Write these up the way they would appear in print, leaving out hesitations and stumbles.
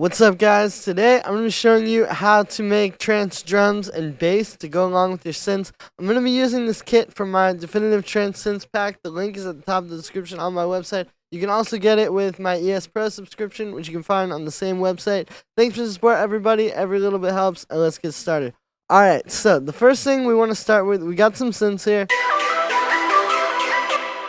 What's up, guys? Today I'm going to be showing you how to make trance drums and bass to go along with your synths. I'm going to be using this kit from my definitive trance synths pack. The link is at the top of the description on my website. You can also get it with my ES Pro subscription, which you can find on the same website. Thanks for the support, everybody. Every little bit helps, and let's get started. Alright, so the first thing we want to start with, we got some synths here.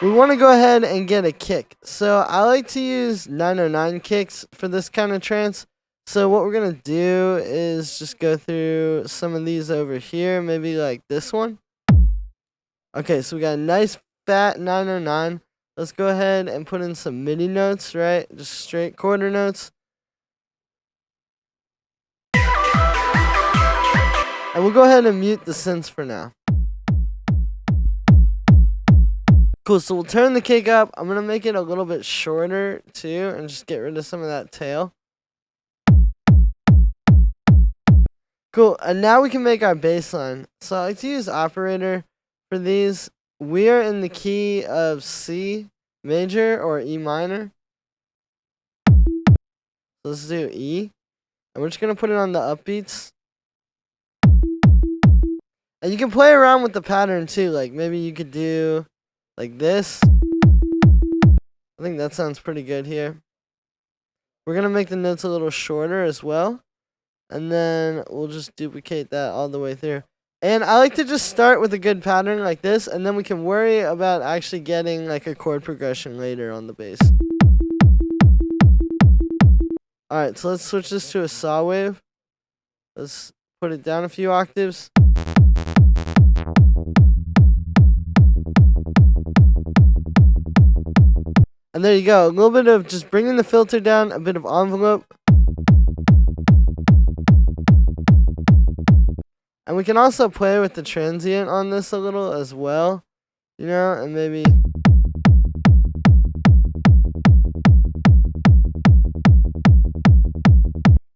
We want to go ahead and get a kick. So I like to use 909 kicks for this kind of trance. So what we're going to do is just go through some of these over here, maybe like this one. Okay, so we got a nice fat 909. Let's go ahead and put in some MIDI notes, right? Just straight quarter notes. And we'll go ahead and mute the synths for now. Cool, so we'll turn the kick up. I'm going to make it a little bit shorter too and just get rid of some of that tail. Cool, and now we can make our bass line. So I like to use operator for these. We are in the key of C major or E minor. So let's do E. And we're just going to put it on the upbeats. And you can play around with the pattern too. Like maybe you could do like this. I think that sounds pretty good here. We're going to make the notes a little shorter as well. And then we'll just duplicate that all the way through. And I like to just start with a good pattern like this, and then we can worry about actually getting like a chord progression later on the bass. Alright, so let's switch this to a saw wave. Let's put it down a few octaves. And there you go, a little bit of just bringing the filter down, a bit of envelope. And we can also play with the transient on this a little as well, you know, and maybe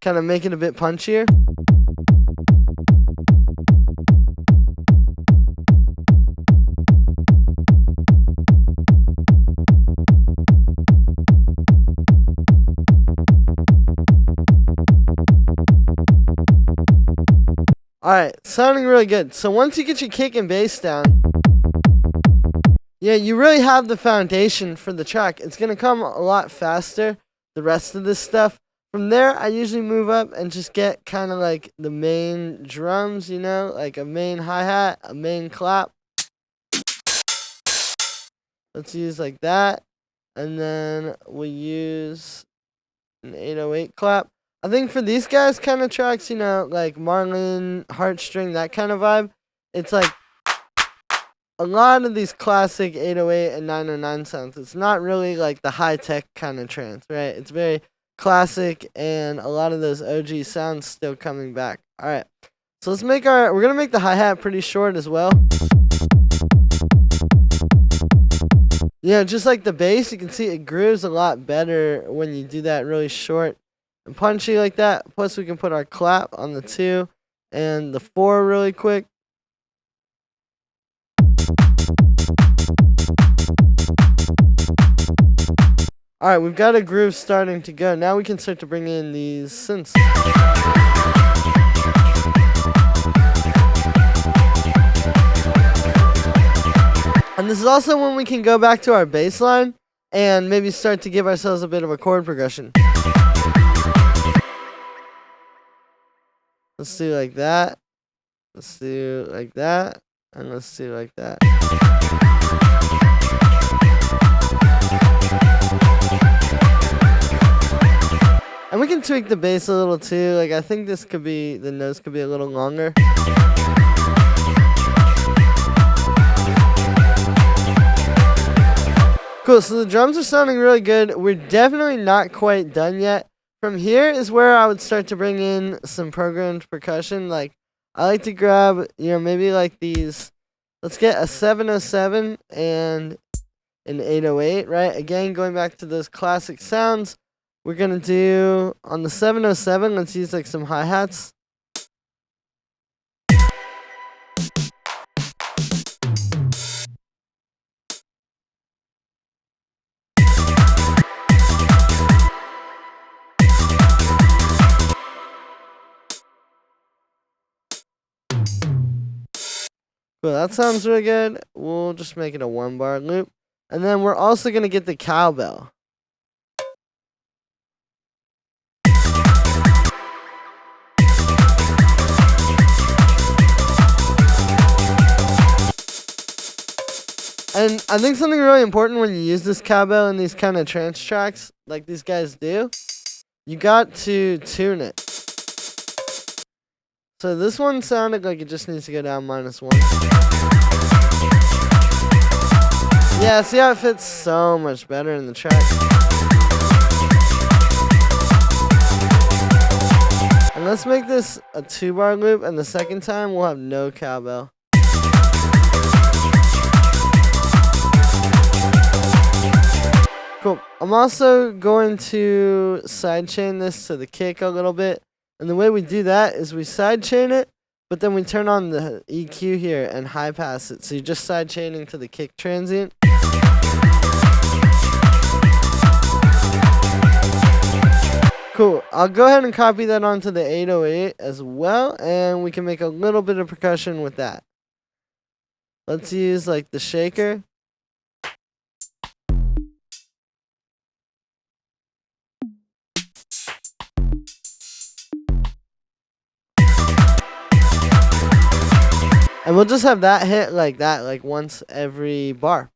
kind of make it a bit punchier. Alright, sounding really good. So once you get your kick and bass down, yeah, you really have the foundation for the track. It's going to come a lot faster, the rest of this stuff. From there, I usually move up and just get kind of like the main drums, you know, like a main hi-hat, a main clap. Let's use like that. And then we'll use an 808 clap. I think for these guys kind of tracks, you know, like MARLON, HEARTSTRING, that kind of vibe, it's like a lot of these classic 808 and 909 sounds. It's not really like the high-tech kind of trance, right? It's very classic, and a lot of those OG sounds still coming back. All right, so let's make we're going to make the hi-hat pretty short as well. Yeah, just like the bass, you can see it grooves a lot better when you do that really short and punchy like that. Plus we can put our clap on the 2 and the 4 really quick. Alright, we've got a groove starting to go. Now we can start to bring in these synths. And this is also when we can go back to our bass line and maybe start to give ourselves a bit of a chord progression. Let's do like that. Let's do like that. And let's do like that. And we can tweak the bass a little too. Like I think this could be, the notes could be a little longer. Cool, so the drums are sounding really good. We're definitely not quite done yet. From here is where I would start to bring in some programmed percussion. Like, I like to grab, you know, maybe like these. Let's get a 707 and an 808, right? Again, going back to those classic sounds. We're going to do, on the 707, let's use like some hi-hats. Cool, that sounds really good. We'll just make it a 1-bar loop. And then we're also going to get the cowbell. And I think something really important when you use this cowbell in these kind of trance tracks, like these guys do, you got to tune it. So this one sounded like it just needs to go down -1. Yeah, see how it fits so much better in the track. And let's make this a 2-bar loop, and the second time we'll have no cowbell. Cool. I'm also going to sidechain this to the kick a little bit. And the way we do that is we sidechain it, but then we turn on the EQ here and high pass it. So you're just sidechaining to the kick transient. Cool. I'll go ahead and copy that onto the 808 as well, and we can make a little bit of percussion with that. Let's use like the shaker. And we'll just have that hit like that, like once every bar.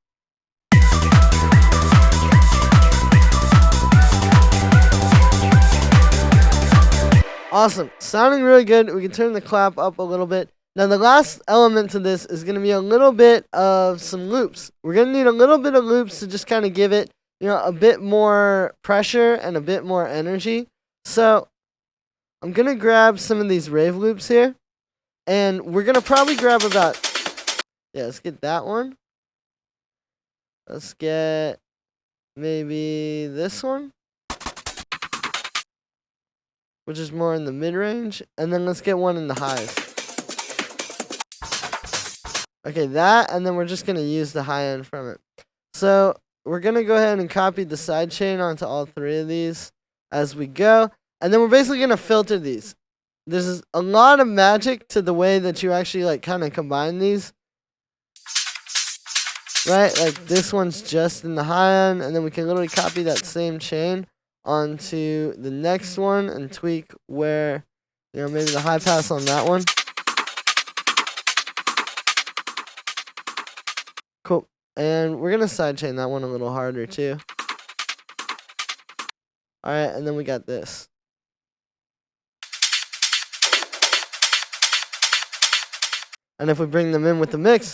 Awesome. Sounding really good. We can turn the clap up a little bit. Now the last element to this is going to be a little bit of some loops. We're going to need a little bit of loops to just kind of give it, you know, a bit more pressure and a bit more energy. So I'm going to grab some of these rave loops here. And we're going to probably grab about, yeah, let's get that one. Let's get maybe this one, which is more in the mid-range. And then let's get one in the highs. Okay, that, and then we're just going to use the high end from it. So we're going to go ahead and copy the sidechain onto all 3 of these as we go. And then we're basically going to filter these. There's a lot of magic to the way that you actually like kind of combine these. Right? Like this one's just in the high end, and then we can literally copy that same chain onto the next one and tweak where, you know, maybe the high pass on that one. Cool. And we're going to sidechain that one a little harder too. Alright, and then we got this. And if we bring them in with the mix,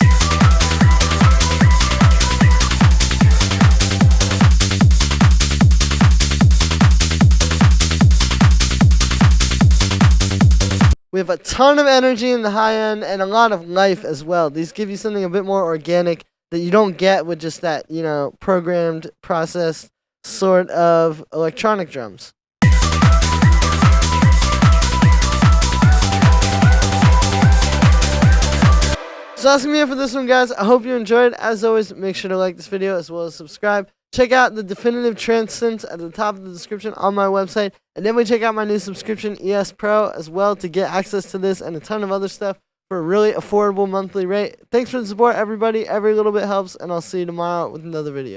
we have a ton of energy in the high end and a lot of life as well. These give you something a bit more organic that you don't get with just that, you know, programmed, processed sort of electronic drums. So that's going to be it for this one, guys. I hope you enjoyed. As always, make sure to like this video as well as subscribe. Check out the definitive trance synths at the top of the description on my website. And then we check out my new subscription, ES Pro, as well to get access to this and a ton of other stuff for a really affordable monthly rate. Thanks for the support, everybody. Every little bit helps, and I'll see you tomorrow with another video.